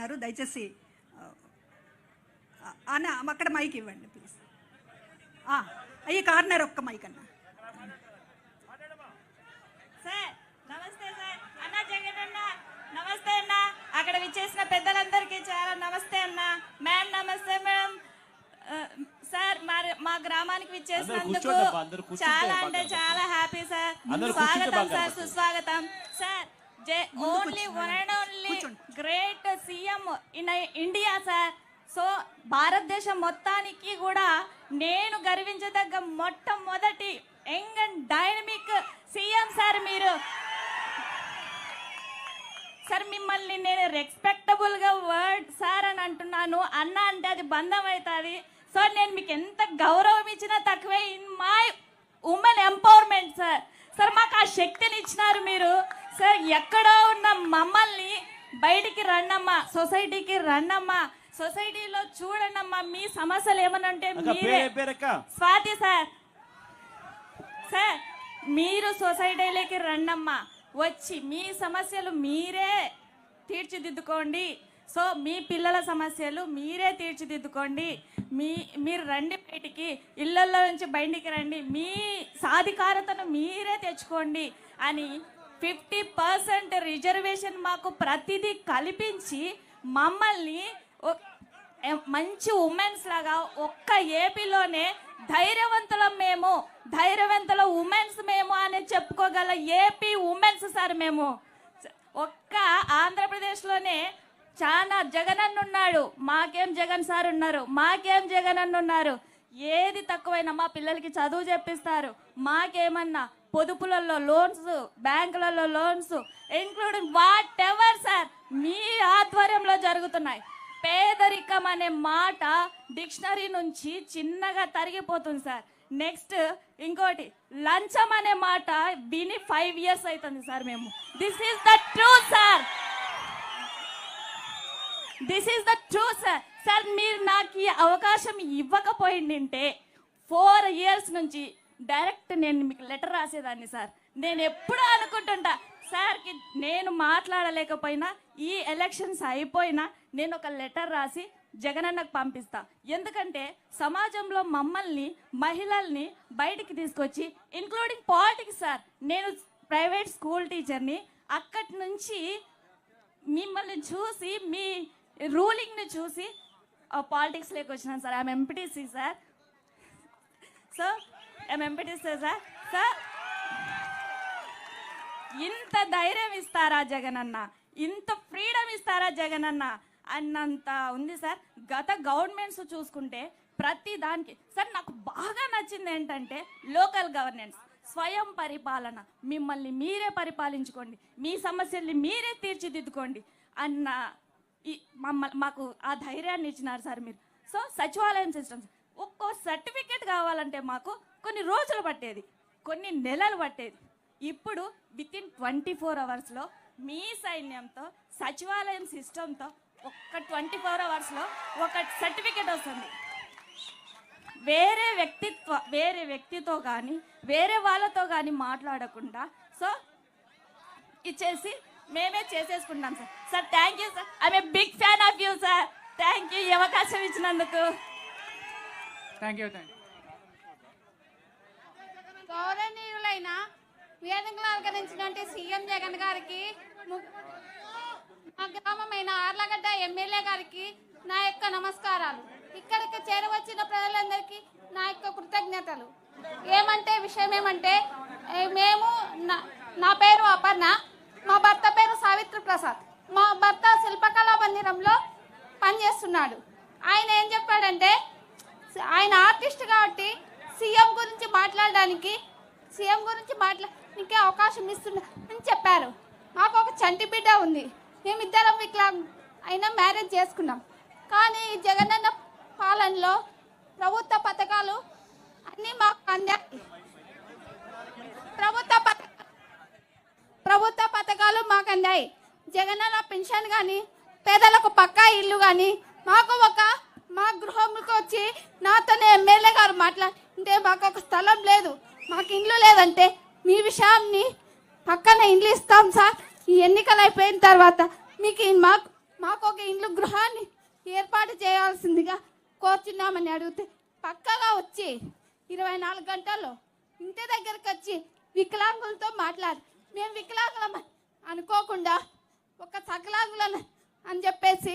మాట్లాడుతున్నారు. దయచేసి అన్న అక్కడ మైక్ ఇవ్వండి ప్లీజ్. ఈ కార్నర్ ఒక్క మైక్ అన్న. సార్ నమస్తే సార్. అన్న జగన్ అన్న నమస్తే అన్న. అక్కడ విచ్చేసిన పెద్దలందరికీ చాలా నమస్తే అన్న. మ్యామ్ నమస్తే మ్యామ్. సార్ మా గ్రామానికి విచ్చేసినందుకు చాలా అంటే చాలా హ్యాపీ సార్. స్వాగతం సార్, సుస్వాగతం sir. Only one and only great CM in India sir. So భారతదేశం మొత్తానికి కూడా నేను గర్వించదగ్గ మొట్టమొదటి young and dynamic CM sir మీరు. సార్ మిమ్మల్ని నేను రెస్పెక్టబుల్ గా వర్డ్ సార్ అని అంటున్నాను. అన్న అంటే అది బంధం అవుతుంది. సో నేను మీకు ఎంత గౌరవం ఇచ్చినా తక్కువే. In my women empowerment sir. Sir మాకు ఆ శక్తిని ఇచ్చినారు మీరు సార్. ఎక్కడో ఉన్న మమ్మల్ని బయటికి రండమ్మా, సొసైటీకి రండమ్మా, సొసైటీలో చూడండమ్మా. మీ సమస్యలు ఏమన్నా ఉంటే స్వాతి సార్ సార్ మీరు సొసైటీలోకి రండమ్మా, వచ్చి మీ సమస్యలు మీరే తీర్చిదిద్దుకోండి. సో మీ పిల్లల సమస్యలు మీరే తీర్చిదిద్దుకోండి. మీరు రండి బయటికి, ఇళ్లలో నుంచి బయటికి రండి, మీ సాధికారతను మీరే తెచ్చుకోండి అని 50% రిజర్వేషన్ మాకు ప్రతిదీ కల్పించి మమ్మల్ని మంచి ఉమెన్స్ లాగా ఒక్క ఏపీలోనే ధైర్యవంతుల ఉమెన్స్ మేము అని చెప్పుకోగల ఏపీ ఉమెన్స్ సార్ మేము. ఒక్క ఆంధ్రప్రదేశ్లోనే చాలా జగన్ అన్న ఉన్నాడు. మాకేం జగన్ సార్ ఉన్నారు, మాకేం జగన్ అన్న ఉన్నారు. ఏది తక్కువైనా మా పిల్లలకి చదువు చెప్పిస్తారు. మాకేమన్నా పొదుపులలో లోన్స్, బ్యాంకులలో loans, including whatever sir మీ ఆధ్వర్యంలో జరుగుతున్నాయి. పేదరికం అనే మాట డిక్షనరీ నుంచి చిన్నగా తరిగిపోతుంది సార్. నెక్స్ట్ ఇంకోటి లంచం అనే మాట విని 5 years అవుతుంది సార్ మేము. This is the truth sir. This is the truth sir. Sir మీరు నాకు ఈ అవకాశం ఇవ్వకపోయిందంటే 4 years నుంచి డైరెక్ట్ నేను మీకు లెటర్ రాసేదాన్ని సార్. నేను ఎప్పుడూ అనుకుంటుంటా సార్కి నేను మాట్లాడలేకపోయినా ఈ ఎలక్షన్స్ అయిపోయినా నేను ఒక లెటర్ రాసి జగనన్నకు పంపిస్తా. ఎందుకంటే సమాజంలో మమ్మల్ని మహిళల్ని బయటికి తీసుకొచ్చి ఇంక్లూడింగ్ పాలిటిక్స్ సార్. నేను ప్రైవేట్ స్కూల్ టీచర్ని. అక్కడి నుంచి మిమ్మల్ని చూసి మీ రూలింగ్ని చూసి పాలిటిక్స్లోకి వచ్చినాను sir. I'm MPTC sir. So I'm MPTC sir. Sir ఇంత ధైర్యం ఇస్తారా జగనన్న, ఇంత ఫ్రీడమ్ ఇస్తారా జగనన్న అన్నంత ఉంది సార్. గత గవర్నమెంట్స్ చూసుకుంటే ప్రతి దానికి సార్ నాకు బాగా నచ్చింది ఏంటంటే లోకల్ గవర్నెన్స్, స్వయం పరిపాలన. మిమ్మల్ని మీరే పరిపాలించుకోండి, మీ సమస్యల్ని మీరే తీర్చిదిద్దుకోండి అన్న మాకు ఆ ధైర్యాన్ని ఇచ్చినారు సార్ మీరు. సో సచివాలయం సిస్టమ్స్ ఒక్కో సర్టిఫికేట్ కావాలంటే మాకు కొన్ని రోజులు పట్టేది, కొన్ని నెలలు పట్టేది. ఇప్పుడు వితిన్ 24 hours మీ సైన్యంతో సచివాలయం సిస్టంతో ఒక్క 24 hours ఒక సర్టిఫికేట్ వస్తుంది. వేరే వ్యక్తితో కానీ వేరే వాళ్ళతో కానీ మాట్లాడకుండా సో ఇచ్చేసి మేమే చేసేసుకుంటాం sir. Sir thank you sir. I'm a big fan of you sir. Thank you ఈ అవకాశం ఇచ్చినందుకు. Thank you. గౌరవనీయులైన వేదికలు అలంకరించినటువంటి సీఎం జగన్ గారికి, మా గ్రామమైన ఆర్లగడ్డ ఎమ్మెల్యే గారికి నా యొక్క నమస్కారాలు. ఇక్కడికి చేరవచ్చిన ప్రజలందరికీ నా యొక్క కృతజ్ఞతలు. విషయం ఏమంటే నా పేరు అపర్ణ, మా భర్త పేరు సావిత్రి ప్రసాద్. మా భర్త శిల్పకళా మందిరంలో పనిచేస్తున్నాడు. ఆయన ఏం చెప్పాడంటే ఆయన ఆర్టిస్ట్ కాబట్టి సీఎం గురించి మాట్లాడడానికి అవకాశం ఇస్తున్నా అని చెప్పారు. మాకు ఒక చంటి బిడ్డ ఉంది. మేమిద్దరం అయినా మ్యారేజ్ చేసుకున్నాం. కానీ జగనన్న పాలనలో ప్రభుత్వ పథకాలు అన్నీ మాకు అందాయి. ప్రభుత్వ పథకాలు మాకు అందాయి. జగనన్న పెన్షన్ కానీ, పేదలకు పక్కా ఇల్లు కానీ, మా గృహంకి వచ్చి నాతోనే ఎమ్మెల్యే గారు మాట్లాడితే మాకు ఒక స్థలం లేదు, మాకు ఇల్లు లేదంటే మీ విషయాన్ని పక్కన ఇల్లు ఇస్తాం సార్, ఈ ఎన్నికలు అయిపోయిన తర్వాత మాకు ఒక ఇల్లు గృహాన్ని ఏర్పాటు చేయాల్సిందిగా కోరుచున్నామని అడిగితే పక్కగా వచ్చి 24 గంటల్లో ఇంటి దగ్గరకు వచ్చి వికలాంగులతో మాట్లాడి మేము వికలాంగులం అనుకోకుండా ఒక సకలాంగులను అని చెప్పేసి